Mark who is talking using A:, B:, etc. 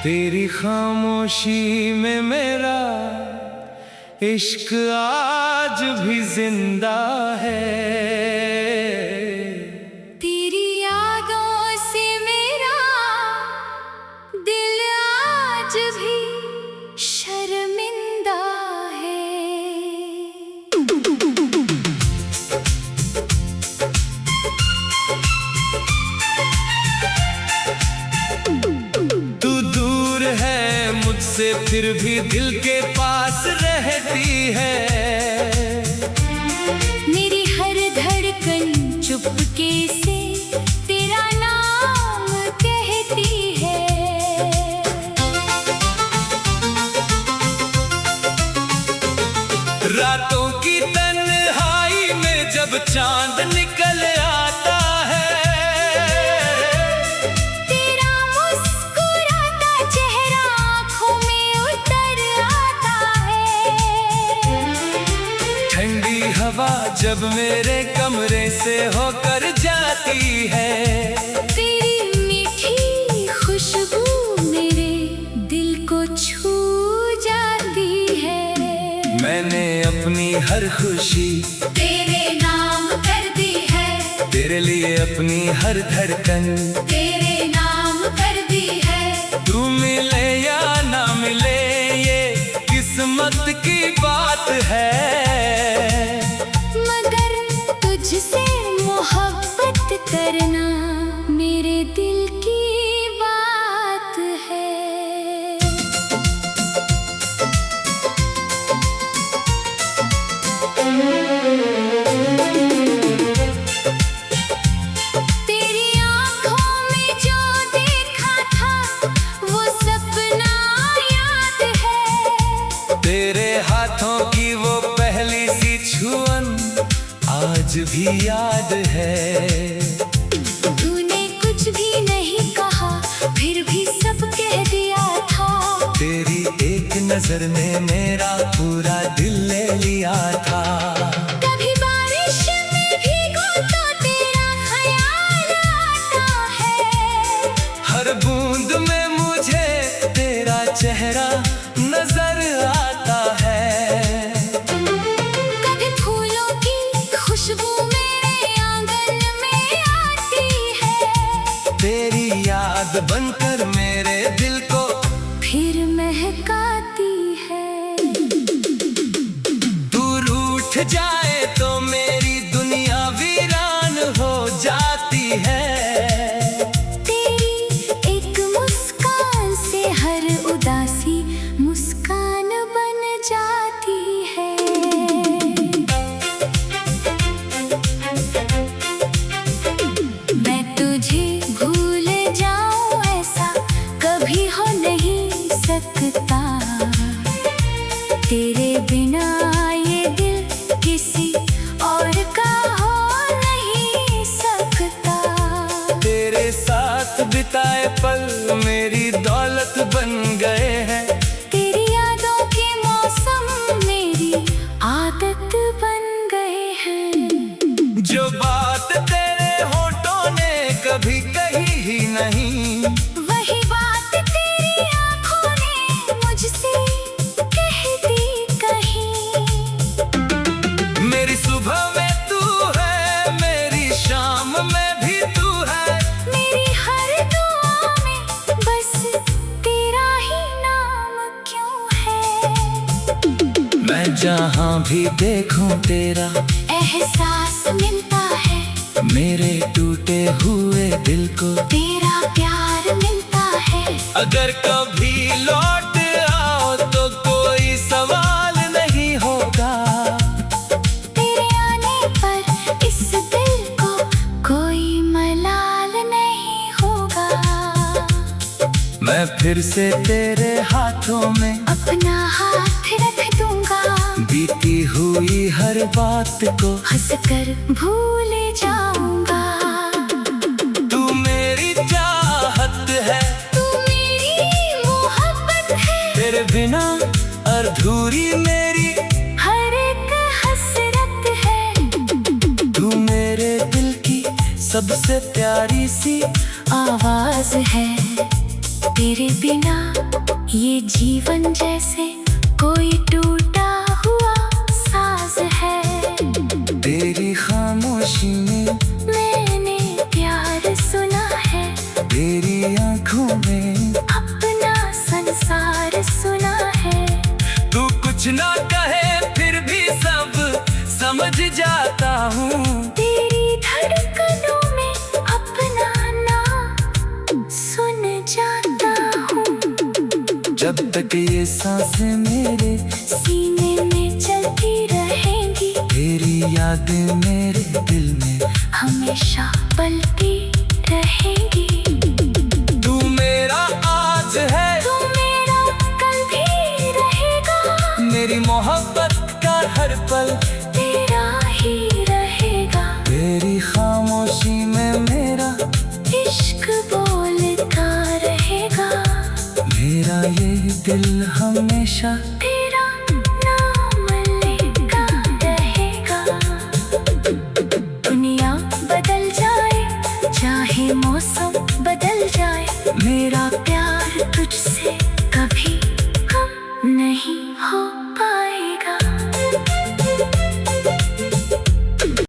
A: तेरी खामोशी में मेरा इश्क आज भी जिंदा है।
B: तेरी यादों से मेरा दिल आज भी शर्मिंदा है।
A: तू दूर है मुझसे फिर भी दिल के पास रहती है।
B: मेरी हर धड़कन चुपके से तेरा नाम कहती है।
A: रातों की तन्हाई में जब चांद निकल आता है,
B: तेरा मुस्कुराता चेहरा आँखों में उतर आता है।
A: ठंडी हवा जब मेरे कमरे से होकर जाती है,
B: तेरी मीठी खुशबू मेरे दिल को छू जाती है।
A: मैंने अपनी हर खुशी
B: तेरे नाम कर दी है।
A: तेरे लिए अपनी हर धड़कन
B: तेरे नाम कर दी है।
A: तू मिले या ना मिले ये किस्मत की बात है।
B: मगर तुझसे मोहब्बत करना मेरे दिल की बात है। तेरी आँखों में जो देखा था वो सपना याद है।
A: तेरे हाथों की वो पहली सी छुअन आज भी याद है।
B: तूने कुछ भी नहीं कहा फिर भी सब कह दिया था।
A: तेरी एक नजर ने मेरा पूरा दिल ले लिया था।
B: कभी बारिश में भीगो तो तेरा ख्याल आता है।
A: हर बूंद में मुझे तेरा चेहरा नजर आता है।
B: कभी फूलों की खुशबू मेरे आंगन में आती है।
A: तेरी याद बनकर मेरे दिल को
B: फिर महकाती है।
A: तू रूठ जाए तो मेरी दुनिया वीरान हो जाती है।
B: तेरी एक मुस्कान से हर उदासी मुस्कान बन जाती है। मैं तुझे भूल जाऊं ऐसा कभी हो नहीं सकता। तेरे बिना ये दिल किसी और का हो नहीं सकता।
A: तेरे साथ बिताए पल मेरी दौलत बन गए हैं।
B: तेरी यादों के मौसम मेरी आदत बन गए हैं।
A: जो बात तेरे होठों ने कभी कही ही नहीं,
B: वही बात तेरी आँखों ने मुझसे कह दी कहीं।
A: मेरी सुबह में तू है, मेरी शाम में भी तू है।
B: मेरी हर दुआ में बस तेरा ही नाम क्यों है।
A: मैं जहाँ भी देखूं तेरा
B: एहसास मिलता है।
A: मेरे टूटे हुए दिल को
B: तेरा प्यार मिलता है।
A: अगर कभी लौट आओ तो कोई सवाल नहीं होगा।
B: तेरे आने पर इस दिल को कोई मलाल नहीं होगा।
A: मैं फिर से तेरे हाथों में
B: अपना हाथ रख दूंगा।
A: बीती हुई हर बात को
B: हंसकर भूल जाऊंगा।
A: तू मेरी चाहत है,
B: तू मेरी मोहब्बत है।
A: तेरे बिना अधूरी मेरी
B: हर एक हसरत है।
A: तू मेरे दिल की सबसे प्यारी सी
B: आवाज है। तेरे बिना ये जीवन जैसे कोई टूटा हुआ साज है।
A: तेरी खामोशी में
B: मैंने प्यार सुना है,
A: तेरी आंखों में
B: अपना संसार सुना है।
A: तू कुछ ना कहे फिर भी सब समझ जाता हूँ।
B: तेरी धड़कनों में अपना नाम सुन जाता हूँ।
A: जब तक ये सांसें मेरे
B: सीने में चलती रहेंगी,
A: तेरी यादें मेरे दिल में
B: हमेशा पलती रहेंगी।
A: तू मेरा आज है,
B: तू मेरा कल भी रहेगा,
A: मेरी मोहब्बत का हर पल
B: तेरा ही रहेगा।
A: तेरी खामोशी में मेरा
B: इश्क बोलता रहेगा,
A: मेरा ये दिल हमेशा
B: तेरा नाम लेता रहेगा। दुनिया बदल जाए, चाहे मौसम बदल जाए, मेरा प्यार तुझसे